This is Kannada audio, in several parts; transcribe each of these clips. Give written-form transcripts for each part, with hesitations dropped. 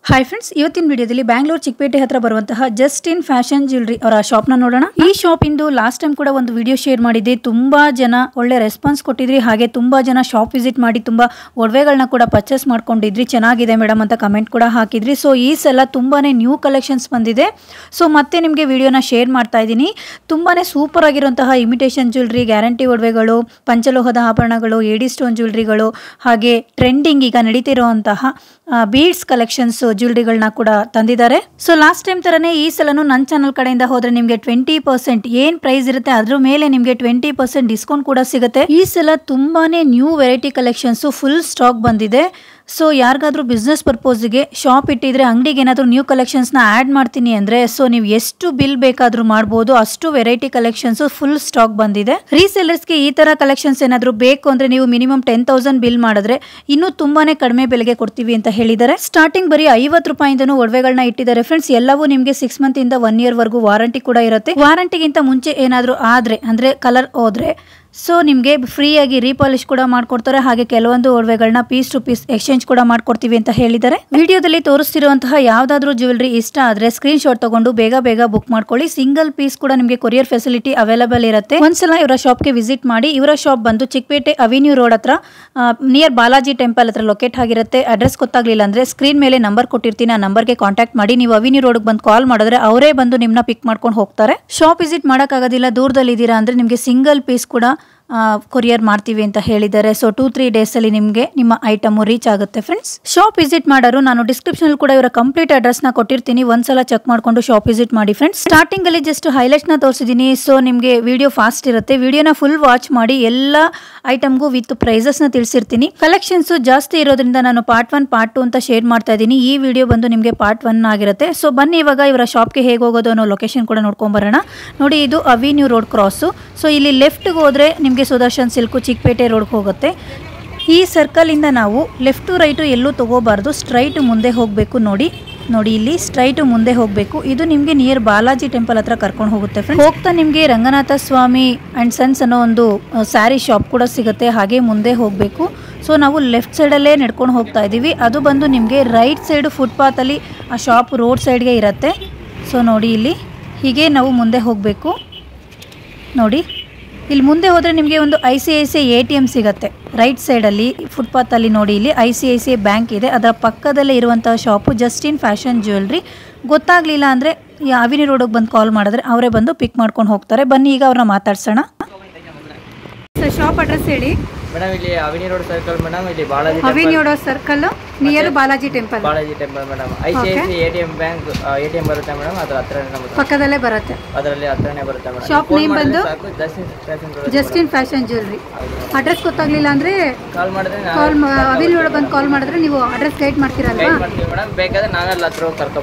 ಹಾಯ್ ಫ್ರೆಂಡ್ಸ್, ಇವತ್ತಿನ ವಿಡಿಯೋದಲ್ಲಿ ಬ್ಯಾಂಗ್ಳೂರ್ ಚಿಕ್ಕಪೇಟೆ ಹತ್ರ ಬರುವಂತಹ ಜಸ್ಟಿನ್ ಫ್ಯಾಷನ್ ಜ್ಯುವೆಲರಿ ಅವರ ಶಾಪ್ನ ನೋಡೋಣ. ಈ ಶಾಪ್ ಇಂದು ಲಾಸ್ಟ್ ಟೈಮ್ ಕೂಡ ಒಂದು ವಿಡಿಯೋ ಶೇರ್ ಮಾಡಿದ್ದೆ. ತುಂಬಾ ಜನ ಒಳ್ಳೆ ರೆಸ್ಪಾನ್ಸ್ ಕೊಟ್ಟಿದ್ರಿ. ಹಾಗೆ ತುಂಬಾ ಜನ ಶಾಪ್ ವಿಸಿಟ್ ಮಾಡಿ ತುಂಬಾ ಒಡವೆಗಳನ್ನ ಕೂಡ ಪರ್ಚೇಸ್ ಮಾಡ್ಕೊಂಡಿದ್ರಿ. ಚೆನ್ನಾಗಿದೆ ಮೇಡಮ್ ಅಂತ ಕಮೆಂಟ್ ಕೂಡ ಹಾಕಿದ್ರಿ. ಸೊ ಈ ಸಲ ತುಂಬಾನೇ ನ್ಯೂ ಕಲೆಕ್ಷನ್ಸ್ ಬಂದಿದೆ. ಸೊ ಮತ್ತೆ ನಿಮಗೆ ವಿಡಿಯೋನ ಶೇರ್ ಮಾಡ್ತಾ ಇದ್ದೀನಿ. ತುಂಬಾನೇ ಸೂಪರ್ ಆಗಿರುವಂತಹ ಇಮಿಟೇಷನ್ ಜ್ಯುವೆಲರಿ, ಗ್ಯಾರಂಟಿ ಒಡವೆಗಳು, ಪಂಚಲೋಹದ ಆಭರಣಗಳು, ಏಡಿ ಸ್ಟೋನ್ ಜ್ಯುವೆಲರಿಗಳು, ಹಾಗೆ ಟ್ರೆಂಡಿಂಗ್ ಈಗ ನಡೀತಿರುವಂತಹ ಬೀಡ್ಸ್ ಕಲೆಕ್ಷನ್ಸ್ ಜ್ಯುವೆಲರಿಗಳನ್ನ ಕೂಡ ತಂದಿದ್ದಾರೆ. ಸೊ ಲಾಸ್ಟ್ ಟೈಮ್ ತರನೇ ಈ ಸಲನು ನನ್ನ ಚಾನಲ್ ಕಡೆಯಿಂದ ಹೋದ್ರೆ ನಿಮಗೆ 20% ಏನ್ ಪ್ರೈಸ್ ಇರುತ್ತೆ ಅದ್ರ ಮೇಲೆ ನಿಮಗೆ 20% ಡಿಸ್ಕೌಂಟ್ ಕೂಡ ಸಿಗುತ್ತೆ. ಈ ಸಲ ತುಂಬಾನೇ new variety collections full stack ಬಂದಿದೆ. ಸೊ ಯಾರಿಗಾದ್ರೂ ಬಿಸ್ನೆಸ್ ಪರ್ಪೋಸ್ಗೆ ಶಾಪ್ ಇಟ್ಟಿದ್ರೆ ಅಂಗಡಿಗೆ ಏನಾದರೂ ನ್ಯೂ ಕಲೆಕ್ಷನ್ಸ್ನ ಆ್ಯಡ್ ಮಾಡ್ತೀನಿ ಅಂದರೆ ಸೊ ನೀವು ಎಷ್ಟು ಬಿಲ್ ಬೇಕಾದರೂ ಮಾಡ್ಬೋದು. ಅಷ್ಟು ವೆರೈಟಿ ಕಲೆಕ್ಷನ್ಸ್ ಫುಲ್ ಸ್ಟಾಕ್ ಬಂದಿದೆ. ರೀಸೇಲರ್ಸ್ಗೆ ಈ ಥರ ಕಲೆಕ್ಷನ್ಸ್ ಏನಾದರೂ ಬೇಕು ಅಂದರೆ ನೀವು ಮಿನಿಮಮ್ 10,000 ಬಿಲ್ ಮಾಡಿದ್ರೆ ಇನ್ನೂ ತುಂಬಾನೇ ಕಡಿಮೆ ಬೆಲೆಗೆ ಕೊಡ್ತೀವಿ ಅಂತ ಹೇಳಿದ್ದಾರೆ. ಸ್ಟಾರ್ಟಿಂಗ್ ಬರೀ 50 ರೂಪಾಯಿಂದನೂ ಒಡವೆಗಳನ್ನ ಇಟ್ಟಿದ್ದಾರೆ ಫ್ರೆಂಡ್ಸ್. ಎಲ್ಲವೂ ನಿಮಗೆ 6 ಮಂತ್ ಇಂದ 1 ಇಯರ್ ವರೆಗೂ ವಾರಂಟಿ ಕೂಡ ಇರುತ್ತೆ. ವಾರಂಟಿಗಿಂತ ಮುಂಚೆ ಏನಾದರೂ ಆದರೆ ಅಂದರೆ ಕಲರ್ ಹೋದ್ರೆ ಸೊ ನಿಮಗೆ ಫ್ರೀಯಾಗಿ ರೀಪಾಲಿಶ್ ಕೂಡ ಮಾಡ್ಕೊಡ್ತಾರೆ. ಹಾಗೆ ಕೆಲವೊಂದು ಒಡವೆಗಳನ್ನ ಪೀಸ್ ಟು ಪೀಸ್ ಎಕ್ಸ್ಚೇಂಜ್ ಕೂಡ ಮಾಡ್ಕೊಡ್ತೀವಿ ಅಂತ ಹೇಳಿದ್ದಾರೆ. ವಿಡಿಯೋದಲ್ಲಿ ತೋರಿಸ್ತಿರುವಂತಹ ಯಾವ್ದಾದ್ರು ಜ್ಯುವೆಲರಿ ಇಷ್ಟ ಆದ್ರೆ ಸ್ಕ್ರೀನ್ ಶಾಟ್ ತಗೊಂಡು ಬೇಗ ಬುಕ್ ಮಾಡ್ಕೊಳ್ಳಿ. ಸಿಂಗಲ್ ಪೀಸ್ ಕೂಡ ನಿಮಗೆ ಕೊರಿಯರ್ ಫೆಸಿಲಿಟಿ ಅವೈಲೇಬಲ್ ಇರುತ್ತೆ. ಒಂದ್ಸಲ ಇವರ ಶಾಪ್ಗೆ ವಿಸಿಟ್ ಮಾಡಿ. ಇವರ ಶಾಪ್ ಬಂದು ಚಿಕ್ಕಪೇಟೆ ಅವೆನ್ಯೂ ರೋಡ್ ಹತ್ರ ನಿಯರ್ ಬಾಲಾಜಿ ಟೆಂಪಲ್ ಹತ್ರ ಲೊಕೇಟ್ ಆಗಿರುತ್ತೆ. ಅಡ್ರೆಸ್ ಗೊತ್ತಾಗ್ಲಿಲ್ಲ ಅಂದ್ರೆ ಸ್ಕ್ರೀನ್ ಮೇಲೆ ನಂಬರ್ ಕೊಟ್ಟಿರ್ತೀನಿ, ಆ ನಂಬರ್ಗೆ ಕಾಂಟ್ಯಾಕ್ಟ್ ಮಾಡಿ. ನೀವು ಅವೆನ್ಯೂ ರೋಡ್ ಬಂದು ಕಾಲ್ ಮಾಡಿದ್ರೆ ಅವರೇ ಬಂದು ನಿಮ್ಮನ್ನ ಪಿಕ್ ಮಾಡ್ಕೊಂಡು ಹೋಗ್ತಾರೆ. ಶಾಪ್ ವಿಸಿಟ್ ಮಾಡೋಕ್ಕಾಗೋದಿಲ್ಲ, ದೂರದಲ್ಲಿ ಇದ್ದೀರಾ ಅಂದ್ರೆ ನಿಮಗೆ ಸಿಂಗಲ್ ಪೀಸ್ ಕೂಡ ಕೊರಿಯರ್ ಮಾಡ್ತೀವಿ ಅಂತ ಹೇಳಿದ್ದಾರೆ. ಸೊ 2-3 ಡೇಸ್ ಅಲ್ಲಿ ನಿಮಗೆ ನಿಮ್ಮ ಐಟಮ್ ರೀಚ್ ಆಗುತ್ತೆ ಫ್ರೆಂಡ್ಸ್. ಶಾಪ್ ವಿಸಿಟ್ ಮಾಡೋರು ನಾನು ಡಿಸ್ಕ್ರಿಪ್ಷನ್ ಕೂಡ ಇವರ ಕಂಪ್ಲೀಟ್ ಅಡ್ರೆಸ್ ನ ಕೊಟ್ಟಿರ್ತೀನಿ. ಒಂದ್ಸಲ ಚೆಕ್ ಮಾಡ್ಕೊಂಡು ಶಾಪ್ ವಿಸಿಟ್ ಮಾಡಿ ಫ್ರೆಂಡ್ಸ್. ಸ್ಟಾರ್ಟಿಂಗ್ ಅಲ್ಲಿ ಜಸ್ಟ್ ಹೈಲೈಟ್ಸ್ ನ ತೋರಿಸಿದೀನಿ. ಸೊ ನಿಮಗೆ ವಿಡಿಯೋ ಫಾಸ್ಟ್ ಇರುತ್ತೆ. ವಿಡಿಯೋನ ಫುಲ್ ವಾಚ್ ಮಾಡಿ. ಎಲ್ಲ ಐಟಮ್ಗೂ ವಿತ್ ಪ್ರೈಸಸ್ ನ ತಿಳಿಸಿರ್ತೀನಿ. ಕಲೆಕ್ಷನ್ಸ್ ಜಾಸ್ತಿ ಇರೋದ್ರಿಂದ ನಾನು ಪಾರ್ಟ್ 1 ಪಾರ್ಟ್ 2 ಅಂತ ಶೇರ್ ಮಾಡ್ತಾ ಇದ್ದೀನಿ. ಈ ವಿಡಿಯೋ ಬಂದು ನಿಮಗೆ ಪಾರ್ಟ್ 1 ಆಗಿರುತ್ತೆ. ಸೊ ಬನ್ನಿ ಇವಾಗ ಇವರ ಶಾಪ್ಗೆ ಹೇಗೆ ಹೋಗೋದು ಅನ್ನೋ ಲೊಕೇಶನ್ ಕೂಡ ನೋಡ್ಕೊಂಡ್ ಬರೋಣ. ನೋಡಿ, ಇದು ಅವೆನ್ಯೂ ರೋಡ್ ಕ್ರಾಸ್. ಸೊ ಇಲ್ಲಿ ಲೆಫ್ಟ್ ಹೋದ್ರೆ ನಿಮಗೆ ಸುದರ್ಶನ್ ಸಿಲ್ಕು ಚಿಕ್ಕಪೇಟೆ ರೋಡ್ಗೆ ಹೋಗುತ್ತೆ. ಈ ಸರ್ಕಲ್ ಇಂದ ನಾವು ಲೆಫ್ಟ್ ರೈಟು ಎಲ್ಲೂ ತಗೋಬಾರ್ದು, ಸ್ಟ್ರೈಟ್ ಮುಂದೆ ಹೋಗಬೇಕು. ನೋಡಿ ಇಲ್ಲಿ ಸ್ಟ್ರೈಟ್ ಮುಂದೆ ಹೋಗಬೇಕು. ಇದು ನಿಮಗೆ ನಿಯರ್ ಬಾಲಾಜಿ ಟೆಂಪಲ್ ಹತ್ರ ಕರ್ಕೊಂಡು ಹೋಗುತ್ತೆ ಫ್ರೆಂಡ್ಸ್. ಹೋಗ್ತಾ ನಿಮಗೆ ರಂಗನಾಥ ಸ್ವಾಮಿ ಅಂಡ್ ಸನ್ಸ್ ಅನ್ನೋ ಒಂದು ಸ್ಯಾರಿ ಶಾಪ್ ಕೂಡ ಸಿಗುತ್ತೆ. ಹಾಗೆ ಮುಂದೆ ಹೋಗಬೇಕು. ಸೊ ನಾವು ಲೆಫ್ಟ್ ಸೈಡಲ್ಲೇ ನಡ್ಕೊಂಡು ಹೋಗ್ತಾ ಇದ್ದೀವಿ. ಅದು ಬಂದು ನಿಮಗೆ ರೈಟ್ ಸೈಡ್ ಫುಟ್ಪಾತಲ್ಲಿ ಆ ಶಾಪ್ ರೋಡ್ ಸೈಡ್ಗೆ ಇರುತ್ತೆ. ಸೊ ನೋಡಿ, ಇಲ್ಲಿ ಹೀಗೆ ನಾವು ಮುಂದೆ ಹೋಗಬೇಕು. ನೋಡಿ, ಇಲ್ಲಿ ಮುಂದೆ ಹೋದರೆ ನಿಮಗೆ ಒಂದು ICICI ATM ಸಿಗುತ್ತೆ ರೈಟ್ ಸೈಡಲ್ಲಿ ಫುಟ್ಪಾತಲ್ಲಿ. ನೋಡಿ, ಇಲ್ಲಿ ICICI ಬ್ಯಾಂಕ್ ಇದೆ. ಅದರ ಪಕ್ಕದಲ್ಲೇ ಇರುವಂತಹ ಶಾಪು ಜಸ್ಟಿನ್ ಫ್ಯಾಷನ್ ಜ್ಯುವೆಲರಿ. ಗೊತ್ತಾಗಲಿಲ್ಲ ಅಂದರೆ ಅವೆನ್ಯೂ ರೋಡಿಗೆ ಬಂದು ಕಾಲ್ ಮಾಡಿದ್ರೆ ಅವರೇ ಬಂದು ಪಿಕ್ ಮಾಡ್ಕೊಂಡು ಹೋಗ್ತಾರೆ. ಬನ್ನಿ ಈಗ ಅವ್ರನ್ನ ಮಾತಾಡ್ಸೋಣ. ಸರ್, ಶಾಪ್ ಅಡ್ರೆಸ್ ಹೇಳಿ ಮೇಡಮ್. ಇಲ್ಲಿ ಅವೆನ್ಯೂ ರೋಡ್ ಸರ್ಕಲ್ ಮೇಡಮ್. ಇಲ್ಲಿ Balaji avenue road circle near Balaji temple madam. ICICI ATM bank ATM ಬರುತ್ತೆ ಮೇಡಮ್. ಅದರ ಹತ್ರನೇ ಪಕ್ಕದಲ್ಲೇ ಬರುತ್ತೆ. ಅದರಲ್ಲಿ ಹತ್ರನೇ ಬರುತ್ತೆ ಮೇಡಮ್. ಶಾಪ್ ನೇಮ್ ಬಂದು ಜಸ್ಟಿನ್ ಫ್ಯಾಷನ್ ಜ್ಯುವೆಲರಿ. ಅಡ್ರೆಸ್ ಗೊತ್ತಾಗ್ಲಿಲ್ಲ ಅಂದ್ರೆ ಕಾಲ್ ಮಾಡಿದ್ರೆ ಅವೆನ್ಯೂ ರೋಡ್ ಬಂದು ಕಾಲ್ ಮಾಡಿದ್ರೆ ನೀವು ಅಡ್ರೆಸ್ ಗೈಡ್ ಮಾಡ್ತೀರಲ್ವಾ ಮೇಡಮ್. ಬೇಕಾದ್ರೆ ನಾವೆಲ್ಲ ಹತ್ರ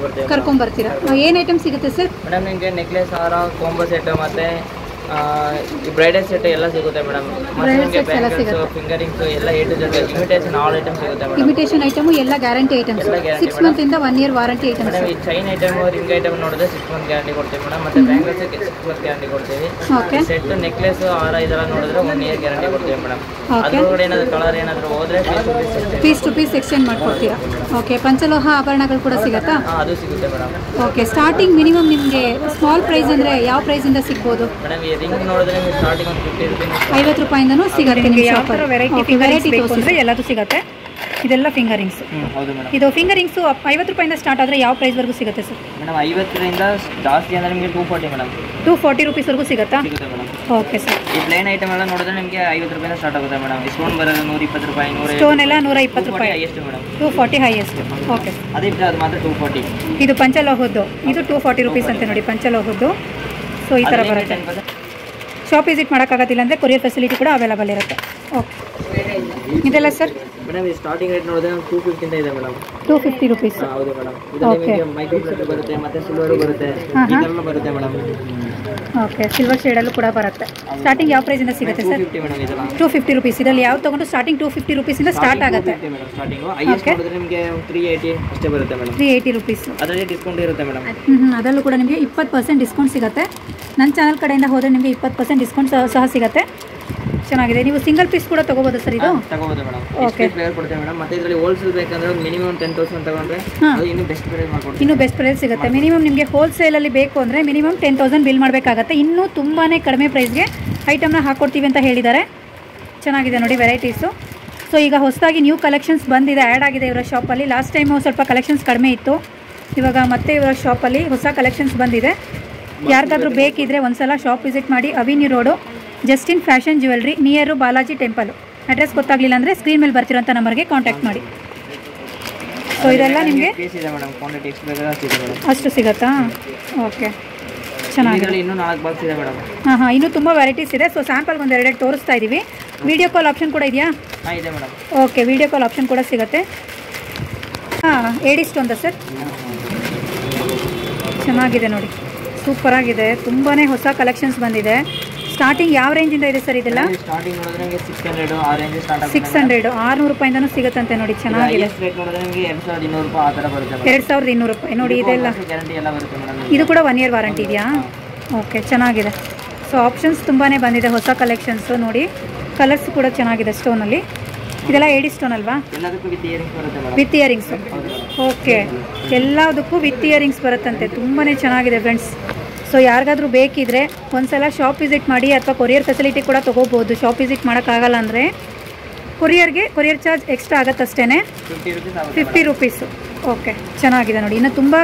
ಕರ್ಕೊಂಡ್ ಬರ್ತೀವಿ. ಏನ್ ಐಟಮ್ ಸಿಗುತ್ತೆ ಸರ್? ಮೇಡಮ್ ನಿಮಗೆ ನೆಕ್ಲೆಸ್, ಹಾರ, ಕೊಂಬೋ ಸೆಟ್ ಮತ್ತೆ ಬ್ರೈಡಲ್ ಸೆಟ್ ಎಲ್ಲ ಸಿಗುತ್ತೆ ಮೇಡಮ್. ಫಿಂಗರಿಂಗ್ಸ್ ಎಲ್ಲ A to Z imitation all item ಸಿಗುತ್ತೆ ಮೇಡಮ್. ಇಮಿಟೇಷನ್ ಐಟಮ್ ಎಲ್ಲ ಗ್ಯಾರಂಟಿ ಐಟಮ್ಸ್. 6 ಮಂತ್ ಇಂದ 1 ಇಯರ್ ವಾರಂಟಿ ಐಟಮ್ಸ್. ಮೇಡಮ್ ಈ ಚೈನ್ ಐಟಮ್, ರಿಂಗ್ ಐಟಮ್ ನೋಡಿದ್ರೆ 6 ಮಂತ್ ಗ್ಯಾರಂಟಿ ಕೊಡ್ತೀವಿ ಮೇಡಮ್. ಮತ್ತೆ ಬ್ಯಾಂಗಲ್ಸ್ 6 ಮಂತ್ ಗ್ಯಾರಂಟಿ ಕೊಡ್ತೀವಿ. ಸೆಟ್ ನೆಕ್ಲೆಸ್, ಹಾರ ಇದೆಲ್ಲ ನೋಡಿದ್ರೆ 1 ಇಯರ್ ಗ್ಯಾರಂಟಿ ಕೊಡ್ತೀವಿ ಮೇಡಮ್. ಅದ್ರೊಳಗಡೆ ಏನಾದ್ರು ಕಲರ್ ಏನಾದ್ರು ಹೋದ್ರೆ ಪೀಸ್ ಟು ಪೀಸ್ ಎಕ್ಸ್ಚೇಂಜ್ ಮಾಡ್ಕೊಡ್ತೀರಾ? ಓಕೆ. ಪಂಚಲೋಹ ಆಭರಣಗಳು ಕೂಡ ಸಿಗುತ್ತಾ? ಅದು ಸಿಗುತ್ತೆ ಮೇಡಮ್. ಓಕೆ. ಸ್ಟಾರ್ಟಿಂಗ್ ಮಿನಿಮಮ್ ನಿಮಗೆ ಸ್ಮಾಲ್ ಪ್ರೈಸ್ ಅಂದ್ರೆ ಯಾವ ಪ್ರೈಸ್ ಇಂದ ಸಿಗ್ಬೋದು ಮೇಡಮ್? ಈ ರಿಂಗ್ ನೋಡಿದ್ರೆ ಸ್ಟಾರ್ಟಿಂಗ್ ಒಂದು 50 ರೂಪಾಯಿ 50 ರೂಪಾಯಿಂದನೂ ಸಿಗುತ್ತೆ. ವೆರೈಟಿ ತೋರಿಸಿದ್ರೆ ಎಲ್ಲದೂ ಸಿಗುತ್ತೆ. ಇದೆಲ್ಲ ಫಿಂಗರಿಂಗ್ಸ್. ಹೌದು ಮೇಡಮ್. ಇದು ಫಿಂಗರಿಂಗ್ಸ್ 50 ರೂಪಾಯಿಂದ ಸ್ಟಾರ್ಟ್ ಆದರೆ ಯಾವ ಪ್ರೈಸ್ ವರೆಗೂ ಸಿಗುತ್ತೆ ಸರ್? ಮೇಡಮ್ 50ರಿಂದ ಜಾಸ್ತಿ ಅಂದ್ರೆ ನಿಮಗೆ 240 ಮೇಡಮ್. 240 ರೂಪೀಸ್ ವರೆಗೂ ಸಿಗುತ್ತಾ? ಸಿಗುತ್ತೆ ಮೇಡಮ್. Okay sir. ಈ ಪ್ಲೇನ್ ಐಟಮ್ ಎಲ್ಲ ನೋಡಿದ್ರೆ ನಿಮಗೆ 50 ರೂಪಾಯಿಂದ ಸ್ಟಾರ್ಟ್ ಆಗುತ್ತೆ ಮೇಡಮ್. ಸ್ಟೋನ್ ಬರೋದು 120 ರೂಪಾಯಿ, 100 ಸ್ಟೋನ್ ಎಲ್ಲ 120 ರೂಪಾಯಿ ಹೈಯೆಸ್ಟ್ ಮೇಡಮ್. 240 ಹೈಯೆಸ್ಟ್. ಓಕೆ. ಅದಿದ್ರೆ ಅದು ಮಾತ್ರ 240. ಇದು ಪಂಚಲೋಹದ್ದು. ಇದು 240 ರೂಪೀಸ್ ಅಂತ ನೋಡಿ, ಪಂಚಲೋಹದ್ದು. ಸೊ ಈ ಥರ ಬರುತ್ತೆ. ಶಾಪ್ ವಿಸಿಟ್ ಮಾಡೋಕ್ಕಾಗೋದಿಲ್ಲ ಅಂದರೆ ಕೊರಿಯರ್ ಫೆಸಿಲಿಟಿ ಕೂಡ ಅವೈಲೇಬಲ್ ಇರುತ್ತೆ. ಓಕೆ. ಇದೆಲ್ಲ ಸರ್ ಮೇಡಮ್ ಸ್ಟಾರ್ಟಿಂಗ್ ರೇಟ್ ನೋಡಿದ್ರೆ 250 ಅಂತ ಇದೆ ಮೇಡಮ್. 250 ರೂಪೀಸ್. ಹೌದು ಮೇಡಮ್. ಇದರಲ್ಲಿ ನಿಮಗೆ ಮೈಕ್ರೋ ಪ್ಲೇಟ್ ಬರುತ್ತೆ, ಮತ್ತೆ ಸಿಲ್ವರ್ ಬರುತ್ತೆ, ಈ ತರ ಬರುತ್ತೆ ಮೇಡಮ್. ಓಕೆ. ಸಿಲ್ವರ್ ಶೇಡಲ್ಲೂ ಕೂಡ ಬರುತ್ತೆ. ಸ್ಟಾರ್ಟಿಂಗ್ ಯಾವ ಪ್ರೈಸ್ ಇಂದ ಸಿಗುತ್ತೆ ಸರ್? 250 ಮೇಡಮ್. ಇದೆಲ್ಲ 250 ರೂಪೀಸ್. ಇದರಲ್ಲಿ ಯಾವ ತಗೊಂಡು ಸ್ಟಾರ್ಟಿಂಗ್ 250 ರೂಪೀಸ್ ಇಂದ ಸ್ಟಾರ್ಟ್ ಆಗುತ್ತೆ ಮೇಡಮ್. ಸ್ಟಾರ್ಟಿಂಗ್ ಹೈಯೆಸ್ಟ್ ನೋಡಿದ್ರೆ ನಿಮಗೆ 380 ಅಷ್ಟೇ ಬರುತ್ತೆ ಮೇಡಮ್. 380 ರೂಪೀಸ್. ಅದರಲ್ಲಿ ಡಿಸ್ಕೌಂಟ್ ಇರುತ್ತೆ ಮೇಡಮ್. ಅದರಲ್ಲೂ ಕೂಡ ನಿಮಗೆ 20% ಡಿಸ್ಕೌಂಟ್ ಸಿಗುತ್ತೆ. ನನ್ನ ಚಾನಲ್ ಕಡೆಯಿಂದ ಹೋದರೆ ನಿಮಗೆ 20% ಡಿಸ್ಕೌಂಟ್ ಸಹ ಸಿಗುತ್ತೆ. ಚೆನ್ನಾಗಿದೆ. ನೀವು ಸಿಂಗಲ್ ಪೀಸ್ ಕೂಡ ತಗೋಬೋದು ಸರ್ ಇದು? ತಗೋಬೋದು ಮೇಡಮ್. ಓಕೆ ಫ್ಲೇವರ್ ಕೊಡ್ತೇವೆ ಮೇಡಮ್. ಮತ್ತೆ ಇದರಲ್ಲಿ ಹೋಲ್ಸೇಲ್ ಬೇಕಂದ್ರೆ ಮಿನಿಮಮ್ 10,000 ತಗೊಂಡ್ರೆ ಅದು ಇನ್ನೂ ಬೆಸ್ಟ್ ಪ್ರೈಸ್ ಮಾಡ್ಕೊಡ್ತೀವಿ. ಇನ್ನೂ ಬೆಸ್ಟ್ ಪ್ರೈಸ್ ಸಿಗುತ್ತೆ. ಮಿನಿಮಮ್ ನಿಮಗೆ ಹೋಲ್ಸೇಲಲ್ಲಿ ಬೇಕು ಅಂದರೆ ಮಿನಿಮಮ್ 10,000 ಬಿಲ್ ಮಾಡಬೇಕಾಗತ್ತೆ. ಇನ್ನೂ ತುಂಬಾ ಕಡಿಮೆ ಪ್ರೈಸ್ಗೆ ಐಟಮ್ನ ಹಾಕ್ಕೊಡ್ತೀವಿ ಅಂತ ಹೇಳಿದ್ದಾರೆ. ಚೆನ್ನಾಗಿದೆ ನೋಡಿ ವೆರೈಟೀಸು. ಸೊ ಈಗ ಹೊಸದಾಗಿ ನ್ಯೂ ಕಲೆಕ್ಷನ್ಸ್ ಬಂದಿದೆ, ಆ್ಯಡ್ ಆಗಿದೆ ಇವರ ಶಾಪಲ್ಲಿ. ಲಾಸ್ಟ್ ಟೈಮು ಸ್ವಲ್ಪ ಕಲೆಕ್ಷನ್ಸ್ ಕಡಿಮೆ ಇತ್ತು, ಇವಾಗ ಮತ್ತೆ ಇವರ ಶಾಪಲ್ಲಿ ಹೊಸ ಕಲೆಕ್ಷನ್ಸ್ ಬಂದಿದೆ. ಯಾರಿಗಾದ್ರೂ ಬೇಕಿದ್ರೆ ಒಂದ್ಸಲ ಶಾಪ್ ವಿಸಿಟ್ ಮಾಡಿ. Avenue road, Justin fashion jewellery, near Balaji temple. Address ಗೊತ್ತಾಗಲಿಲ್ಲ ಅಂದರೆ ಸ್ಕ್ರೀನ್ ಮೇಲೆ ಬರ್ತಿರೋಂಥ ನಂಬರ್ಗೆ ಕಾಂಟ್ಯಾಕ್ಟ್ ಮಾಡಿ. ಸೊ ಇದೆಲ್ಲ ನಿಮಗೆ ಅಷ್ಟು ಸಿಗುತ್ತಾ? ಓಕೆ, ಚೆನ್ನಾಗಿದೆ. ಇನ್ನೂ 4 ಬಾಕ್ಸ್ ಇದೆ ಮೇಡಮ್. ಹಾಂ, ಇನ್ನೂ ತುಂಬ ವೆರೈಟೀಸ್ ಇದೆ. ಸೊ ಸ್ಯಾಂಪಲ್ಗೆ ಒಂದು 2 ತೋರಿಸ್ತಾ ಇದ್ದೀವಿ. ವಿಡಿಯೋ ಕಾಲ್ ಆಪ್ಷನ್ ಕೂಡ ಇದೆಯಾ? ಇದೆ madam. Okay, video call option ಕೂಡ ಸಿಗುತ್ತೆ. ಹಾಂ, ಏಡಿಸ್ಟೊಂದ ಸರ್? ಚೆನ್ನಾಗಿದೆ ನೋಡಿ, ಸೂಪರಾಗಿದೆ. ತುಂಬಾ ಹೊಸ ಕಲೆಕ್ಷನ್ಸ್ ಬಂದಿದೆ. ಸ್ಟಾರ್ಟಿಂಗ್ ಯಾವ ರೇಂಜಿಂದ ಇದೆ ಸರ್ ಇದೆಲ್ಲ? ಸ್ಟಾರ್ಟಿಂಗ್ ನೋಡಿದ್ರೆ 600 ಆ ರೇಂಜ್ ಸ್ಟಾರ್ಟ್ ಆಗುತ್ತೆ. 600 600 ರೂಪಾಯಿಂದನೂ ಸಿಗುತ್ತಂತೆ ನೋಡಿ. ಚೆನ್ನಾಗಿದೆ. ರೇಟ್ ನೋಡಿದ್ರೆ ನಿಮಗೆ 2200 ರೂಪಾಯಿ ಆ ಥರ ಬರುತ್ತೆ. 2200 ರೂಪಾಯಿ ನೋಡಿ. ಇದೆಲ್ಲ ಗ್ಯಾರಂಟಿ ಎಲ್ಲ ಬರುತ್ತೆ ಮೇಡಮ್. ಇದು ಕೂಡ 1 ಇಯರ್ ವಾರಂಟಿ ಇದೆಯಾ? ಓಕೆ, ಚೆನ್ನಾಗಿದೆ. ಸೊ ಆಪ್ಷನ್ಸ್ ತುಂಬಾ ಬಂದಿದೆ, ಹೊಸ ಕಲೆಕ್ಷನ್ಸು ನೋಡಿ. ಕಲರ್ಸ್ ಕೂಡ ಚೆನ್ನಾಗಿದೆ ಸ್ಟೋನಲ್ಲಿ. ಇದೆಲ್ಲ ಏಡಿ ಸ್ಟೋನ್ ಅಲ್ವಾ? ಎಲ್ಲದಕ್ಕೂ ವಿತ್ ಇಯರಿಂಗ್ಸ್ ಬರುತ್ತೆ ಮೇಡಮ್. With earrings? ಓಕೆ, ಎಲ್ಲದಕ್ಕೂ ವಿತ್ ಇಯರಿಂಗ್ಸ್ ಬರುತ್ತಂತೆ. ತುಂಬಾ ಚೆನ್ನಾಗಿದೆ ಫ್ರೆಂಡ್ಸ್. ಸೊ ಯಾರಿಗಾದ್ರೂ ಬೇಕಿದ್ರೆ ಒಂದ್ಸಲ ಶಾಪ್ ವಿಸಿಟ್ ಮಾಡಿ, ಅಥವಾ ಕೊರಿಯರ್ ಫೆಸಿಲಿಟಿ ಕೂಡ ತೊಗೋಬೋದು. ಶಾಪ್ ವಿಸಿಟ್ ಮಾಡೋಕ್ಕಾಗಲ್ಲ ಅಂದರೆ ಕೊರಿಯರ್ ಚಾರ್ಜ್ ಎಕ್ಸ್ಟ್ರಾ ಆಗುತ್ತಷ್ಟೇ, 50 ರುಪೀಸು. ಓಕೆ, ಚೆನ್ನಾಗಿದೆ ನೋಡಿ. ಇನ್ನು ತುಂಬ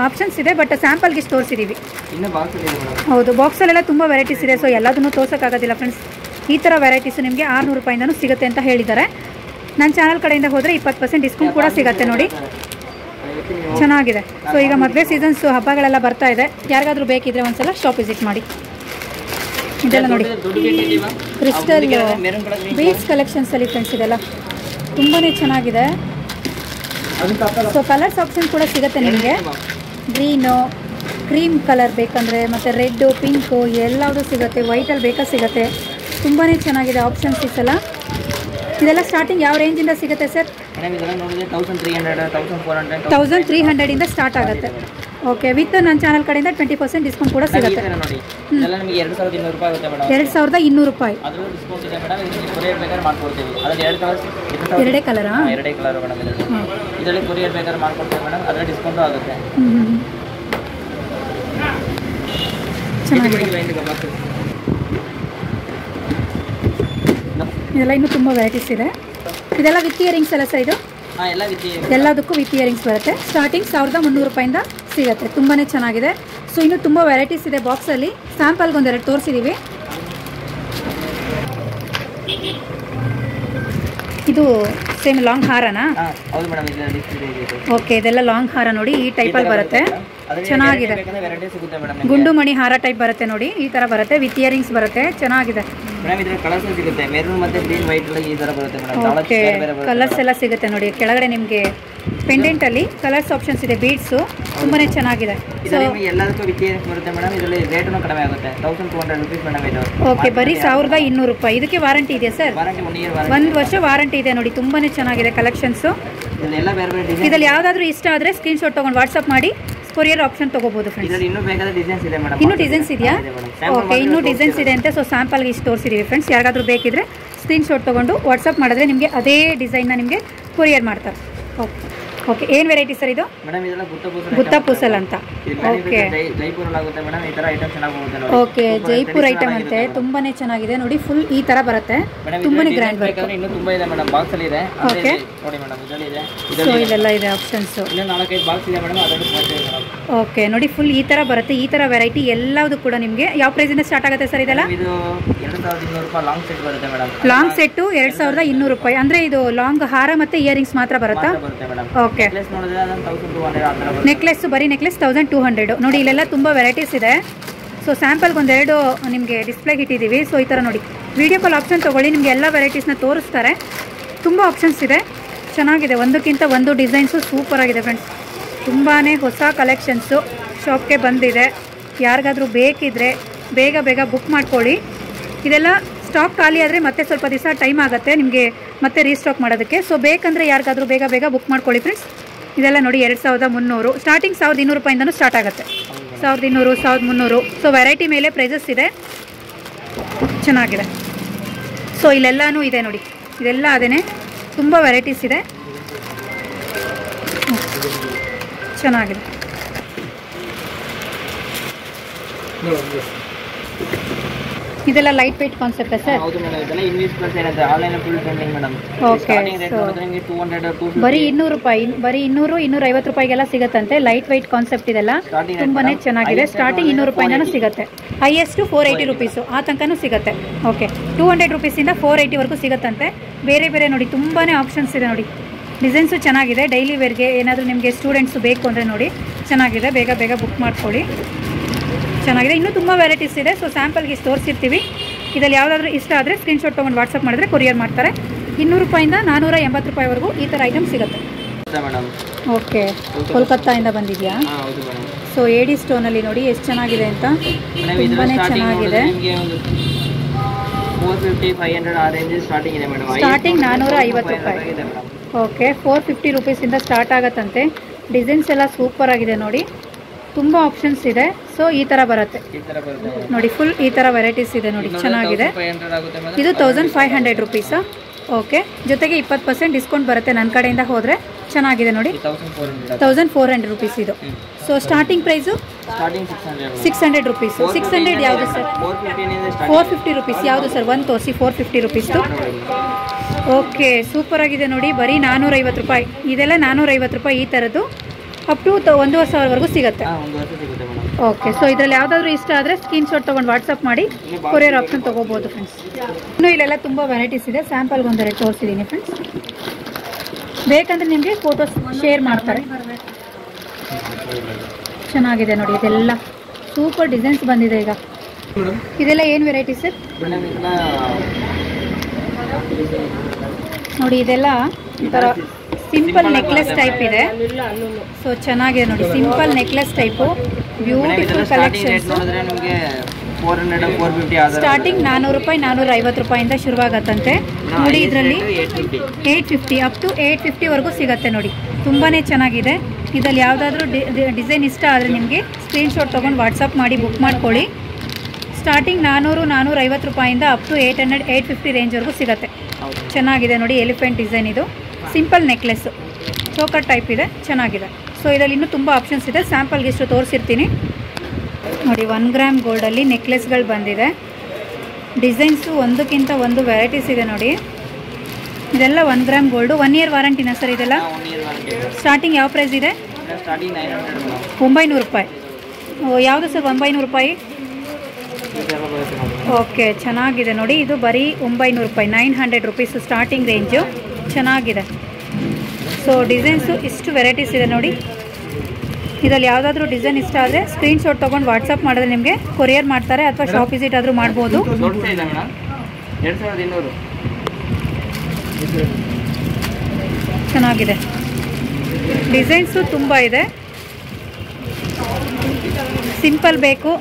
ಆಪ್ಷನ್ಸ್ ಇದೆ, ಬಟ್ ಸ್ಯಾಂಪಲ್ಗೆ ಇಷ್ಟು ತೋರಿಸಿದ್ದೀವಿ. ಹೌದು, ಬಾಕ್ಸಲ್ಲೆಲ್ಲ ತುಂಬ ವೆರೈಟೀಸ್ ಇದೆ. ಸೊ ಎಲ್ಲದನ್ನೂ ತೋರ್ಸೋಕ್ಕಾಗೋದಿಲ್ಲ ಫ್ರೆಂಡ್ಸ್. ಈ ಥರ ವೆರೈಟೀಸು ನಿಮಗೆ 600 ರೂಪಾಯಿಂದನೂ ಸಿಗುತ್ತೆ ಅಂತ ಹೇಳಿದ್ದಾರೆ. ನನ್ನ ಚಾನಲ್ ಕಡೆಯಿಂದ ಹೋದರೆ 20% ಡಿಸ್ಕೌಂಟ್ ಕೂಡ ಸಿಗುತ್ತೆ ನೋಡಿ. ಚೆನ್ನಾಗಿದೆ. ಸೊ ಈಗ ಮದುವೆ ಸೀಸನ್ಸು, ಹಬ್ಬಗಳೆಲ್ಲ ಬರ್ತಾ ಇದೆ. ಯಾರಿಗಾದ್ರೂ ಬೇಕಿದ್ರೆ ಒಂದ್ಸಲ ಶಾಪ್ ವಿಸಿಟ್ ಮಾಡಿ. ಇದೆಲ್ಲ ನೋಡಿ, ಕ್ರಿಸ್ಟಲ್ ಬೀಡ್ಸ್ ಕಲೆಕ್ಷನ್ಸಲ್ಲಿ ಫ್ರೆಂಡ್ಸ್. ಇದೆಲ್ಲ ತುಂಬಾ ಚೆನ್ನಾಗಿದೆ. ಸೊ ಕಲರ್ಸ್ ಆಪ್ಷನ್ ಕೂಡ ಸಿಗುತ್ತೆ ನಿಮಗೆ. ಗ್ರೀನು, ಕ್ರೀಮ್ ಕಲರ್ ಬೇಕಂದರೆ, ಮತ್ತು ರೆಡ್ಡು, ಪಿಂಕು ಎಲ್ಲದೂ ಸಿಗುತ್ತೆ. ವೈಟಲ್ಲಿ ಬೇಕಾ ಸಿಗುತ್ತೆ. ತುಂಬಾ ಚೆನ್ನಾಗಿದೆ ಆಪ್ಷನ್ಸ್ ಈ ಸಲ. ಇದೆಲ್ಲ ಸ್ಟಾರ್ಟಿಂಗ್ ಯಾವ ರೇಂಜಿಂದ ಸಿಗುತ್ತೆ ಸರ್? 1300ಇಂದ ಸ್ಟಾರ್ಟ್ ಆಗುತ್ತೆ. ಓಕೆ, ವಿತ್ ನನ್ನ ಚಾನಲ್ ಕಡೆಯಿಂದ 20% ಡಿಸ್ಕೌಂಟ್ ಕೂಡ ಸಿಗುತ್ತೆ. 2200 ರೂಪಾಯಿ. ಎರಡೇ ಕಲರಾ? ಎರಡೇ ಕಲರ್ ಮೇಡಮ್. ಇದರಲ್ಲಿ ಕೊರಿಯರ್ ಬೇಕಾದ್ರೆ ಮಾಡ್ಕೊಡ್ತೀವಿ ಮೇಡಮ್, ಅದರ ಡಿಸ್ಕೌಂಟ್ ಆಗುತ್ತೆ. ಚೆನ್ನಾಗಿದೆ. ಇದೆಲ್ಲ ಇನ್ನೂ ತುಂಬ ವೆರೈಟೀಸ್ ಇದೆ. ಇದೆಲ್ಲ ವಿತ್ ಇಯರಿಂಗ್ಸ್ ಅಲ್ಲ ಸರ್ ಇದು? ಎಲ್ಲದಕ್ಕೂ ವಿತ್ ಇಯರಿಂಗ್ಸ್ ಬರುತ್ತೆ. ಸ್ಟಾರ್ಟಿಂಗ್ 1300 ರೂಪಾಯಿಂದ ಸಿಗುತ್ತೆ. ತುಂಬಾ ಚೆನ್ನಾಗಿದೆ. ಸೊ ಇನ್ನೂ ತುಂಬ ವೆರೈಟೀಸ್ ಇದೆ ಬಾಕ್ಸಲ್ಲಿ. ಸ್ಯಾಂಪಲ್ಗೆ ಒಂದೆರಡು ತೋರಿಸಿದ್ದೀವಿ. ಇದು ಸೇಮ್ ಲಾಂಗ್ ಹಾರನಾ? ಓಕೆ, ಇದೆಲ್ಲ ಲಾಂಗ್ ಹಾರ ನೋಡಿ. ಈ ಟೈಪಲ್ಲಿ ಬರುತ್ತೆ, ಚೆನ್ನಾಗಿದೆ. ಗುಂಡು ಮಣಿ ಹಾರ ಟೈಪ್ ಬರುತ್ತೆ ನೋಡಿ. ಈ ಥರ ಬರುತ್ತೆ, ವಿತ್ ಇಯರಿಂಗ್ಸ್ ಬರುತ್ತೆ. ಚೆನ್ನಾಗಿದೆ. ಓಕೆ, ಕಲರ್ಸ್ ಎಲ್ಲ ಸಿಗುತ್ತೆ ನೋಡಿ. ಕೆಳಗಡೆ ನಿಮಗೆ ಪೆಂಡೆಂಟಲ್ಲಿ ಕಲರ್ಸ್ ಆಪ್ಷನ್ಸ್ ಇದೆ. ಬೀಡ್ಸು ತುಂಬಾ ಚೆನ್ನಾಗಿದೆ. ಓಕೆ, ಬರೀ 1200 ರೂಪಾಯಿ. ಇದಕ್ಕೆ ವಾರಂಟಿ ಇದೆಯಾ ಸರ್? 1 ವರ್ಷ ವಾರಂಟಿ ಇದೆ ನೋಡಿ. ತುಂಬಾ ಚೆನ್ನಾಗಿದೆ ಕಲೆಕ್ಷನ್ಸು. ಇದರಲ್ಲಿ ಯಾವುದಾದ್ರೂ ಇಷ್ಟ ಆದರೆ ಸ್ಕ್ರೀನ್ಶಾಟ್ ತೊಗೊಂಡು ವಾಟ್ಸಪ್ ಮಾಡಿ ಕೊರಿಯರ್ ಆಪ್ಷನ್ ತೊಗೋಬೋದು ಫ್ರೆಂಡ್ಸ್. ಇನ್ನೂ ಡಿಸೈನ್ಸ್ ಇದೆಯಾ? ಓಕೆ, ಇನ್ನೂ ಡಿಸೈನ್ಸ್ ಇದೆ ಅಂತೆ. ಸೊ ಸ್ಯಾಂಪಲ್ಗೆ ಇಷ್ಟು ತೋರಿಸಿದ್ದೀವಿ ಫ್ರೆಂಡ್ಸ್. ಯಾರಿಗಾದ್ರೂ ಬೇಕಿದ್ರೆ ಸ್ಕ್ರೀನ್ಶಾಟ್ ತೊಗೊಂಡು ವಾಟ್ಸಪ್ ಮಾಡಿದ್ರೆ ನಿಮಗೆ ಅದೇ ಡಿಸೈನ್ನ ನಿಮಗೆ ಕೊರಿಯರ್ ಮಾಡ್ತಾರೆ. ಓಕೆ ಓಕೆ, ಏನು ವೆರೈಟಿ ಸರ್ ಇದು? ಗುತ್ತ ಪೂಸಲ್ ಅಂತ. ಓಕೆ ಓಕೆ, ಜೈಪುರ್ ಐಟಮ್ ಅಂತೆ. ತುಂಬಾನೇ ಚೆನ್ನಾಗಿದೆ ನೋಡಿ. ಫುಲ್ ಈ ತರ ಬರುತ್ತೆ, ತುಂಬಾನೇ ಗ್ರ್ಯಾಂಡ್ ಬರುತ್ತೆ. ಓಕೆ, ಸೊ ಇದೆಲ್ಲ ಇದೆ ಆಪ್ಷನ್ಸ್. ಓಕೆ ನೋಡಿ, ಫುಲ್ ಈ ತರ ಬರುತ್ತೆ. ಈ ತರ ವೆರೈಟಿ ಎಲ್ಲದೂ ಕೂಡ ನಿಮಗೆ ಯಾವ ಪ್ರೈಸ್ ಇಂದ ಸ್ಟಾರ್ಟ್ ಆಗುತ್ತೆ ಸರ್ ಇದೆಲ್ಲ? ಲಾಂಗ್ ಸೆಟ್ಟು 2200 ರೂಪಾಯಿ. ಅಂದ್ರೆ ಇದು ಲಾಂಗ್ ಹಾರ ಮತ್ತೆ ಇಯರಿಂಗ್ಸ್ ಮಾತ್ರ ಬರುತ್ತಾ? ಓಕೆ, ನೆಕ್ಲೆಸ್, ಬರೀ ನೆಕ್ಲೆಸ್ 1200 ನೋಡಿ. ಇಲ್ಲೆಲ್ಲ ತುಂಬ ವೆರೈಟೀಸ್ ಇದೆ. ಸೊ ಸ್ಯಾಂಪಲ್ಗೆ ಒಂದೆರಡು ನಿಮಗೆ ಡಿಸ್ಪ್ಲೇಗೆ ಇಟ್ಟಿದ್ದೀವಿ. ಸೊ ಈ ಥರ ನೋಡಿ, ವಿಡಿಯೋ ಕಾಲ್ ಆಪ್ಷನ್ ತೊಗೊಳ್ಳಿ, ನಿಮಗೆ ಎಲ್ಲ ವೆರೈಟೀಸ್ನ ತೋರಿಸ್ತಾರೆ. ತುಂಬ ಆಪ್ಷನ್ಸ್ ಇದೆ, ಚೆನ್ನಾಗಿದೆ. ಒಂದಕ್ಕಿಂತ ಒಂದು ಡಿಸೈನ್ಸು ಸೂಪರ್ ಆಗಿದೆ ಫ್ರೆಂಡ್ಸ್. ತುಂಬಾ ಹೊಸ ಕಲೆಕ್ಷನ್ಸು ಶಾಪ್ಗೆ ಬಂದಿದೆ. ಯಾರಿಗಾದ್ರೂ ಬೇಕಿದ್ರೆ ಬೇಗ ಬೇಗ ಬುಕ್ ಮಾಡ್ಕೊಳ್ಳಿ. ಇದೆಲ್ಲ ಸ್ಟಾಕ್ ಖಾಲಿ ಆದರೆ ಮತ್ತೆ ಸ್ವಲ್ಪ ದಿವಸ ಟೈಮ್ ಆಗುತ್ತೆ ನಿಮಗೆ ಮತ್ತೆ ರೀಸ್ಟಾಕ್ ಮಾಡೋದಕ್ಕೆ. ಸೊ ಬೇಕಂದರೆ ಯಾರಿಗಾದ್ರೂ ಬೇಗ ಬೇಗ ಬುಕ್ ಮಾಡ್ಕೊಳ್ಳಿ ಫ್ರೆಂಡ್ಸ್. ಇದೆಲ್ಲ ನೋಡಿ 2300, ಸ್ಟಾರ್ಟಿಂಗ್ 1200 ರೂಪಾಯಿಂದನೂ ಸ್ಟಾರ್ಟ್ ಆಗುತ್ತೆ. 1200, 1300. ಸೊ ವೆರೈಟಿ ಮೇಲೆ ಪ್ರೈಸಸ್ ಇದೆ, ಚೆನ್ನಾಗಿದೆ. ಸೊ ಇಲ್ಲೆಲ್ಲನೂ ಇದೆ ನೋಡಿ, ಇದೆಲ್ಲ ಅದೇನೆ, ತುಂಬ ವೆರೈಟೀಸ್ ಇದೆ, ಚೆನ್ನಾಗಿದೆ. ಇದೆಲ್ಲ ಲೈಟ್ ವೆಯ್ಟ್ ಕಾನ್ಸೆಪ್ಟ್ ಸರ್? ಹೌದು ಮೇಡಮ್, ಇದೆಲ್ಲ ಇನ್ವೆಸ್ಟ್ ಪ್ಲಸ್ ಏನಿದೆ online full trending madam. Okay, starting rate ನೋಡಿದ್ರೆ ನಿಮಗೆ 200 250 ಬರೀ 200 ರೂಪಾಯಿ, ಬರೀ 200 250 ರೂಪಾಯಿಗೆಲ್ಲ ಸಿಗುತ್ತಂತೆ. ಲೈಟ್ ವೆಯ್ಟ್ ಕಾನ್ಸೆಪ್ಟ್ ಇದೆಲ್ಲ ತುಂಬಾನೇ ಚೆನ್ನಾಗಿದೆ. ಸ್ಟಾರ್ಟಿಂಗ್ 200 ರೂಪಾಯಿಂದನೂ ಸಿಗುತ್ತೆ, ಹೈಯೆಸ್ಟ್ 480 ರುಪೀಸು ಆ ತನಕನೂ ಸಿಗುತ್ತೆ. ಓಕೆ, 200 ರುಪೀಸಿಂದ 480 ವರೆಗೂ ಸಿಗುತ್ತಂತೆ. ಬೇರೆ ಬೇರೆ ನೋಡಿ ತುಂಬಾ ಆಪ್ಷನ್ಸ್ ಇದೆ ನೋಡಿ, ಡಿಸೈನ್ಸು ಚೆನ್ನಾಗಿದೆ. ಡೈಲಿ ವೇರ್ಗೆ ಏನಾದರೂ ನಿಮಗೆ ಸ್ಟೂಡೆಂಟ್ಸು ಬೇಕು ಅಂದರೆ ನೋಡಿ ಚೆನ್ನಾಗಿದೆ, ಬೇಗ ಬೇಗ ಬುಕ್ ಮಾಡ್ಕೊಳ್ಳಿ, ಚೆನ್ನಾಗಿದೆ. ಇನ್ನೂ ತುಂಬ ವೆರೈಟೀಸ್ ಇದೆ. ಸೊ ಸ್ಯಾಂಪಲ್ಗೆ ತೋರಿಸಿರ್ತೀವಿ. ಇದರಲ್ಲಿ ಯಾವುದಾದ್ರೂ ಇಷ್ಟ ಆದರೆ ಸ್ಕ್ರೀನ್ಶಾಟ್ ತೊಗೊಂಡು ವಾಟ್ಸಪ್ ಮಾಡಿದ್ರೆ ಕೊರಿಯರ್ ಮಾಡ್ತಾರೆ. 200 ರೂಪಾಯಿಂದ 480 ರೂಪಾಯಿವರೆಗೂ ಈ ಥರ ಐಟಮ್ ಸಿಗುತ್ತೆ ಮೇಡಮ್. ಓಕೆ, ಕೋಲ್ಕತ್ತಾಯಿಂದ ಬಂದಿದೆಯಾ? ಸೊ AD ಸ್ಟೋನಲ್ಲಿ ನೋಡಿ ಎಷ್ಟು ಚೆನ್ನಾಗಿದೆ ಅಂತ, ತುಂಬಾ ಚೆನ್ನಾಗಿದೆ. 450 500 ಆ ರೇಂಜ್ ಸ್ಟಾರ್ಟಿಂಗ್ ಇದೆ ಮೇಡಮ್. ಸ್ಟಾರ್ಟಿಂಗ್ 450 ರೂಪಾಯಿ. ಓಕೆ, 450 ರುಪೀಸಿಂದ ಸ್ಟಾರ್ಟ್ ಆಗುತ್ತಂತೆ. ಡಿಸೈನ್ಸ್ ಎಲ್ಲ ಸೂಪರ್ ಆಗಿದೆ ನೋಡಿ, ತುಂಬ ಆಪ್ಷನ್ಸ್ ಇದೆ. ಸೊ ಈ ಥರ ಬರುತ್ತೆ ನೋಡಿ, ಫುಲ್ ಈ ಥರ ವೆರೈಟೀಸ್ ಇದೆ ನೋಡಿ, ಚೆನ್ನಾಗಿದೆ. ಇದು 1500 ರುಪೀಸಾ? ಓಕೆ, ಜೊತೆಗೆ 20% ಡಿಸ್ಕೌಂಟ್ ಬರುತ್ತೆ ನನ್ನ ಕಡೆಯಿಂದ ಹೋದರೆ. ಚೆನ್ನಾಗಿದೆ ನೋಡಿ, 1400 ರುಪೀಸ್ ಇದು. So starting price 600 rupees. 600 ಯಾವುದು ಸರ್? 450 ರುಪೀಸ್ ಯಾವುದು ಸರ್? ಒಂದು ತೋರಿಸಿ, 450 ರುಪೀಸ್ದು. ಓಕೆ, ಸೂಪರ್ ಆಗಿದೆ ನೋಡಿ, ಬರೀ 450 ರೂಪಾಯಿ. ಇದೆಲ್ಲ 450 ರೂಪಾಯಿ ಈ ಥರದ್ದು. ಅಪ್ ಟು 1500ವರೆಗೂ ಸಿಗುತ್ತೆ. ಓಕೆ, ಸೊ ಇದರಲ್ಲಿ ಯಾವುದಾದ್ರೂ ಇಷ್ಟ ಆದರೆ ಸ್ಕ್ರೀನ್ಶಾಟ್ ತೊಗೊಂಡು ವಾಟ್ಸಪ್ ಮಾಡಿ ಕೊರಿಯರ್ ಆಪ್ಷನ್ ತೊಗೋಬೋದು ಫ್ರೆಂಡ್ಸ್. ಇನ್ನು ಇಲ್ಲೆಲ್ಲ ತುಂಬ ವೆರೈಟೀಸ್ ಇದೆ. ಸ್ಯಾಂಪಲ್ಗೆ ಒಂದೆರಡು ತೋರಿಸಿದ್ದೀನಿ ಫ್ರೆಂಡ್ಸ್, ಬೇಕಂದರೆ ನಿಮಗೆ ಫೋಟೋಸ್ ಶೇರ್ ಮಾಡ್ತಾರೆ. ಚೆನ್ನಾಗಿದೆ ನೋಡಿ, ಇದೆಲ್ಲ ಸೂಪರ್ ಡಿಸೈನ್ಸ್ ಬಂದಿದೆ ಈಗ. ಇದೆಲ್ಲ ಏನು ವೆರೈಟಿ ಸರ್? ನೋಡಿ ಇದೆಲ್ಲ ಒಂಥರ ಸಿಂಪಲ್ ನೆಕ್ಲೆಸ್ ಟೈಪ್ ಇದೆ. ಸೊ ಚೆನ್ನಾಗಿದೆ ನೋಡಿ, simple necklace type, beautiful collections. Starting 400 ರೂಪಾಯಿ 450 ರೂಪಾಯಿಂದ ಶುರುವಾಗತ್ತಂತೆ ನೋಡಿ. ಇದರಲ್ಲಿ 850 ಅಪ್ ಟು 850ವರೆಗೂ ಸಿಗುತ್ತೆ ನೋಡಿ, ತುಂಬಾ ಚೆನ್ನಾಗಿದೆ. ಇದರಲ್ಲಿ ಯಾವುದಾದ್ರೂ ಡಿಸೈನ್ ಇಷ್ಟ ಆದರೆ ನಿಮಗೆ ಸ್ಕ್ರೀನ್ಶಾಟ್ ತೊಗೊಂಡು ವಾಟ್ಸಪ್ ಮಾಡಿ ಬುಕ್ ಮಾಡ್ಕೊಳ್ಳಿ. ಸ್ಟಾರ್ಟಿಂಗ್ 400 450 ರೂಪಾಯಿಂದ ಅಪ್ ಟು 800 850 ರೇಂಜ್ವರೆಗೂ ಸಿಗುತ್ತೆ. ಚೆನ್ನಾಗಿದೆ ನೋಡಿ, ಎಲಿಫೆಂಟ್ ಡಿಸೈನ್ ಇದು, ಸಿಂಪಲ್ ನೆಕ್ಲೆಸ್ಸು, ಚೋಕರ್ ಟೈಪ್ ಇದೆ, ಚೆನ್ನಾಗಿದೆ. ಸೊ ಇದರಲ್ಲಿ ಇನ್ನೂ ತುಂಬ ಆಪ್ಷನ್ಸ್ ಇದೆ. ಸ್ಯಾಂಪಲ್ಗೆ ಇಷ್ಟು ತೋರಿಸಿರ್ತೀನಿ ನೋಡಿ. 1 ಗ್ರಾಮ್ ಗೋಲ್ಡಲ್ಲಿ ನೆಕ್ಲೆಸ್ಗಳು ಬಂದಿದೆ. ಡಿಸೈನ್ಸು ಒಂದಕ್ಕಿಂತ ಒಂದು ವೆರೈಟೀಸ್ ಇದೆ ನೋಡಿ. ಇದೆಲ್ಲ 1 ಗ್ರಾಮ್ ಗೋಲ್ಡು. 1 ಇಯರ್ ವಾರಂಟಿನಾ ಸರ್ ಇದೆಲ್ಲ? ಸ್ಟಾರ್ಟಿಂಗ್ ಯಾವ ಪ್ರೈಸ್ ಇದೆ? 900 ರೂಪಾಯಿ. ಯಾವುದು ಸರ್ 900 ರೂಪಾಯಿ? ಓಕೆ, ಚೆನ್ನಾಗಿದೆ ನೋಡಿ, ಇದು ಬರೀ 900 ರೂಪಾಯಿ, 900 ರುಪೀಸ್ ಸ್ಟಾರ್ಟಿಂಗ್ ರೇಂಜು, ಚೆನ್ನಾಗಿದೆ. ಸೊ ಡಿಸೈನ್ಸು ಇಷ್ಟು ವೆರೈಟೀಸ್ ಇದೆ ನೋಡಿ. ಇದರಲ್ಲಿ ಯಾವುದಾದ್ರೂ ಡಿಸೈನ್ ಇಷ್ಟ ಆದರೆ ಸ್ಕ್ರೀನ್ಶಾಟ್ ತೊಗೊಂಡು ವಾಟ್ಸಪ್ ಮಾಡಿದ್ರೆ ನಿಮಗೆ ಕೊರಿಯರ್ ಮಾಡ್ತಾರೆ, ಅಥವಾ ಶಾಪ್ ವಿಸಿಟ್ ಆದರೂ ಮಾಡ್ಬೋದು. ಚೆನ್ನಾಗಿದೆ, ಡಿಸೈನ್ಸು ತುಂಬ ಇದೆ. ಸಿಂಪಲ್ ಬೇಕು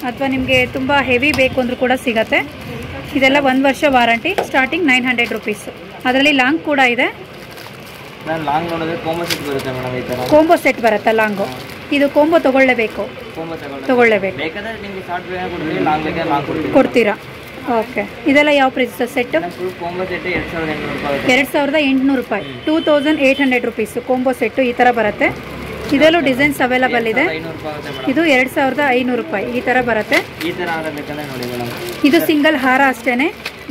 ಅಥವಾ ನಿಮಗೆ ತುಂಬ ಹೆವಿ ಬೇಕು ಅಂದರೂ ಕೂಡ ಸಿಗುತ್ತೆ. ಇದೆಲ್ಲ 1 ವರ್ಷ ವಾರಂಟಿ. Starting 900 rupees. ಅದರಲ್ಲಿ ಲಾಂಗ್ ಕೂಡ ಇದೆ. ಕೋಂಬೋ ಸೆಟ್ ಬರುತ್ತಾ ಲಾಂಗು? ಇದು ಕೋಂಬೋ ತೊಗೊಳ್ಳೇಬೇಕು, ತೊಗೊಳ್ಳೇಬೇಕು, ಕೊಡ್ತೀರಾ? ಓಕೆ, ಇದೆಲ್ಲ ಯಾವ ಪ್ರೈಸ್ ಸರ್ ಸೆಟ್ಟು? 2800 ರೂಪಾಯಿ, 2800 ರುಪೀಸು ಕೋಂಬೋ ಸೆಟ್ಟು ಈ ಥರ ಬರುತ್ತೆ. ಇದರಲ್ಲೂ ಡಿಸೈನ್ಸ್ ಅವೈಲಬಲ್ ಇದೆ. ಇದು 2500 ರೂಪಾಯಿ ಈ ಥರ ಬರುತ್ತೆ. ಇದು ಸಿಂಗಲ್ ಹಾರ ಅಷ್ಟೇ,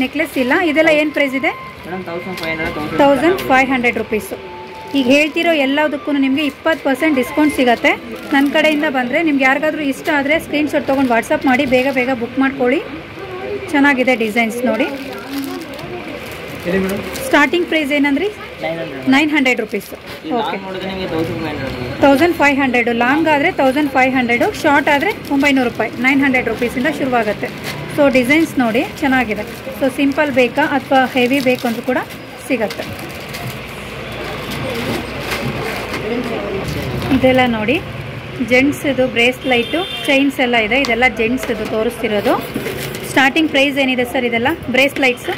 ನೆಕ್ಲೆಸ್ ಇಲ್ಲ. ಇದೆಲ್ಲ ಏನು ಪ್ರೈಸ್ ಇದೆ? 1500 ರುಪೀಸು. ಈಗ ಹೇಳ್ತಿರೋ ಎಲ್ಲದಕ್ಕೂ ನಿಮಗೆ 20% ಡಿಸ್ಕೌಂಟ್ ಸಿಗುತ್ತೆ ನನ್ನ ಕಡೆಯಿಂದ ಬಂದರೆ. ನಿಮ್ಗೆ ಯಾರಿಗಾದ್ರೂ ಇಷ್ಟ ಆದರೆ ಸ್ಕ್ರೀನ್ಶಾಟ್ ತೊಗೊಂಡು ವಾಟ್ಸಪ್ ಮಾಡಿ ಬೇಗ ಬೇಗ ಬುಕ್ ಮಾಡ್ಕೊಳ್ಳಿ. ಚೆನ್ನಾಗಿದೆ ಡಿಸೈನ್ಸ್ ನೋಡಿ. ಸ್ಟಾರ್ಟಿಂಗ್ ಪ್ರೈಸ್ ಏನಂದ್ರಿ? 900 ರುಪೀಸು. ಓಕೆ, 1500. ಲಾಂಗ್ ಆದರೆ 1500, ಶಾರ್ಟ್ ಆದರೆ 900 ರೂಪಾಯಿ. 900 ರುಪೀಸಿಂದ ಶುರುವಾಗುತ್ತೆ. ಸೊ ಡಿಸೈನ್ಸ್ ನೋಡಿ ಚೆನ್ನಾಗಿದೆ. ಸೊ ಸಿಂಪಲ್ ಬೇಕಾ ಅಥವಾ ಹೆವಿ ಬೇಕು ಅಂದರೂ ಕೂಡ ಸಿಗುತ್ತೆ. ಇದೆಲ್ಲ ನೋಡಿ ಜೆಂಟ್ಸಿದು ಬ್ರೇಸ್ಲೈಟು, ಚೈನ್ಸ್ ಎಲ್ಲ ಇದೆ. ಇದೆಲ್ಲ ಜೆಂಟ್ಸಿದು ತೋರಿಸ್ತಿರೋದು. ಸ್ಟಾರ್ಟಿಂಗ್ ಪ್ರೈಸ್ ಏನಿದೆ ಸರ್ ಇದೆಲ್ಲ ಬ್ರೇಸ್ಲೈಟ್ಸು?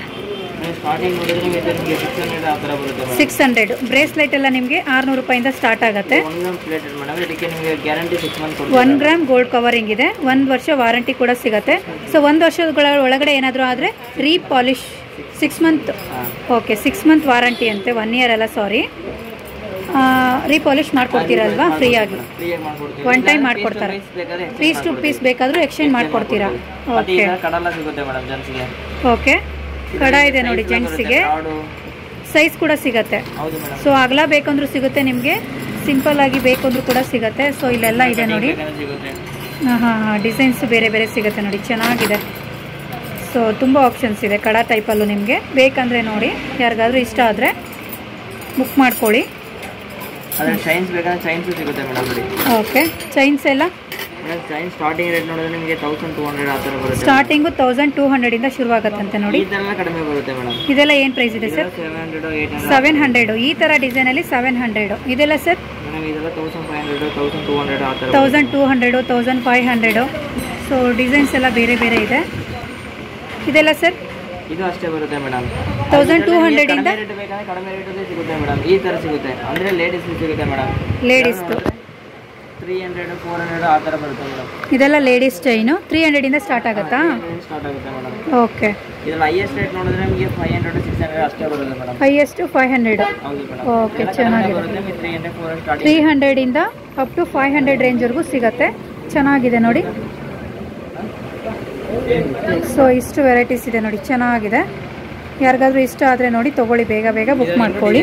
600. ಬ್ರೇಸ್ಲೈಟ್ ಎಲ್ಲ ನಿಮಗೆ 600 ರೂಪಾಯಿಂದ ಸ್ಟಾರ್ಟ್ ಆಗುತ್ತೆ. 1 ಗ್ರಾಮ್ ಗೋಲ್ಡ್ ಕವರಿಂಗ್ ಇದೆ. 1 ವರ್ಷ ವಾರಂಟಿ ಕೂಡ ಸಿಗುತ್ತೆ. ಸೊ 1 ವರ್ಷಗಳ ಒಳಗಡೆ ಏನಾದರೂ ಆದರೆ repolish 6 month okay 6 month warranty ಅಂತೆ 1 ಇಯರ್ ಅಲ್ಲ ಸಾರಿ ರೀಪಾಲಿಶ್ ಮಾಡ್ಕೊಡ್ತೀರಲ್ವಾ ಫ್ರೀಯಾಗಿ ಒನ್ ಟೈಮ್ ಮಾಡ್ಕೊಡ್ತಾರೆ ಪೀಸ್ ಟು ಪೀಸ್ ಬೇಕಾದರೂ ಎಕ್ಸ್ಚೇಂಜ್ ಮಾಡ್ಕೊಡ್ತೀರಾ ಓಕೆ ಓಕೆ ಕಡ ಇದೆ ನೋಡಿ ಜೆಂಟ್ಸಿಗೆ ಸೈಜ್ ಕೂಡ ಸಿಗುತ್ತೆ ಸೊ ಅಗಲ ಬೇಕಂದ್ರೂ ಸಿಗುತ್ತೆ ನಿಮಗೆ ಸಿಂಪಲ್ ಆಗಿ ಬೇಕಂದ್ರೂ ಕೂಡ ಸಿಗುತ್ತೆ ಸೊ ಇಲ್ಲೆಲ್ಲ ಇದೆ ನೋಡಿ ಹಾಂ ಡಿಸೈನ್ಸ್ ಬೇರೆ ಬೇರೆ ಸಿಗುತ್ತೆ ನೋಡಿ ಚೆನ್ನಾಗಿದೆ ಸೊ ತುಂಬ ಆಪ್ಷನ್ಸ್ ಇದೆ ಕಡ ಟೈಪಲ್ಲೂ ನಿಮಗೆ ಬೇಕಂದರೆ ನೋಡಿ ಯಾರಿಗಾದ್ರೂ ಇಷ್ಟ ಆದರೆ ಬುಕ್ ಮಾಡ್ಕೊಳ್ಳಿ ಚೈನ್ಸ್ ಬೇಕಾದ್ರೆ ಚೈನ್ಸು ಸಿಗುತ್ತೆ ಮೇಡಮ್ ಓಕೆ ಚೈನ್ಸ್ ಎಲ್ಲ ಚೈನ್ ಸ್ಟಾರ್ಟಿಂಗ್ ರೇಟ್ ನೋಡಿದ್ರೆ ನಿಮಗೆ 1200 ಆ ಥರ ಬರುತ್ತೆ ಸ್ಟಾರ್ಟಿಂಗು 1200 ಇಂದ ಶುರುವಾಗುತ್ತಂತೆ ನೋಡಿ ಇದೆಲ್ಲ ಕಡಿಮೆ ಬರುತ್ತೆ ಮೇಡಮ್ ಇದೆಲ್ಲ ಏನು ಪ್ರೈಸ್ ಇದೆ ಸರ್ 700 ಈ ಥರ ಡಿಸೈನಲ್ಲಿ 700 ಇದೆಲ್ಲ ಸರ್ ಮೇಡಮ್ ಇದೆಲ್ಲ 1500 1200 ಆ ಥರ 1200 1500 ಸೊ ಡಿಸೈನ್ಸ್ ಎಲ್ಲ ಬೇರೆ ಬೇರೆ ಇದೆ ಇದೆಲ್ಲ ಸರ್ ಇದು ಅಷ್ಟೇ ಬರುತ್ತೆ ಮೇಡಮ್ 1200 ಇಂದ ರೇಟ್ ಬೇಕಾದ್ರೆ ಕಡಿಮೆ ರೇಟಲ್ಲಿ ಸಿಗುತ್ತೆ ಮೇಡಮ್ ಈ ಥರ ಸಿಗುತ್ತೆ ಅಂದರೆ ಲೇಡೀಸ್ ಸಿಗುತ್ತೆ ಮೇಡಮ್ ಲೇಡೀಸ್ದು 300 400 ಆ ಥರ ಬರುತ್ತೆ ಮೇಡಮ್ ಇದೆಲ್ಲ ಲೇಡೀಸ್ ಚೈನು 300 ಇಂದ ಸ್ಟಾರ್ಟ್ ಆಗುತ್ತಾ ಸ್ಟಾರ್ಟ್ ಆಗುತ್ತೆ ಮೇಡಮ್ ಓಕೆ ಇದರಲ್ಲಿ ಹೈಯೆಸ್ಟ್ ರೇಟ್ ನೋಡಿದ್ರೆ ನಿಮಗೆ 500 600 ಅಷ್ಟೇ ಬರುತ್ತೆ ಮೇಡಮ್ ಹೈಯೆಸ್ಟ್ 500 ಹೌದು ಮೇಡಮ್ ಓಕೆ ಚೆನ್ನಾಗಿದೆ ಬರುತ್ತೆ 300 400 ಸ್ಟಾರ್ಟಿಂಗ್ 300 ಇಂದ ಅಪ್ ಟು 500 ರೇಂಜ್ವರೆಗೂ ಸಿಗುತ್ತೆ ಚೆನ್ನಾಗಿದೆ ನೋಡಿ ಸೊ ಇಷ್ಟು ವೆರೈಟೀಸ್ ಇದೆ ನೋಡಿ ಚೆನ್ನಾಗಿದೆ ಯಾರಿಗಾದ್ರೂ ಇಷ್ಟ ಆದರೆ ನೋಡಿ ತೊಗೊಳ್ಳಿ ಬೇಗ ಬೇಗ ಬುಕ್ ಮಾಡ್ಕೊಳ್ಳಿ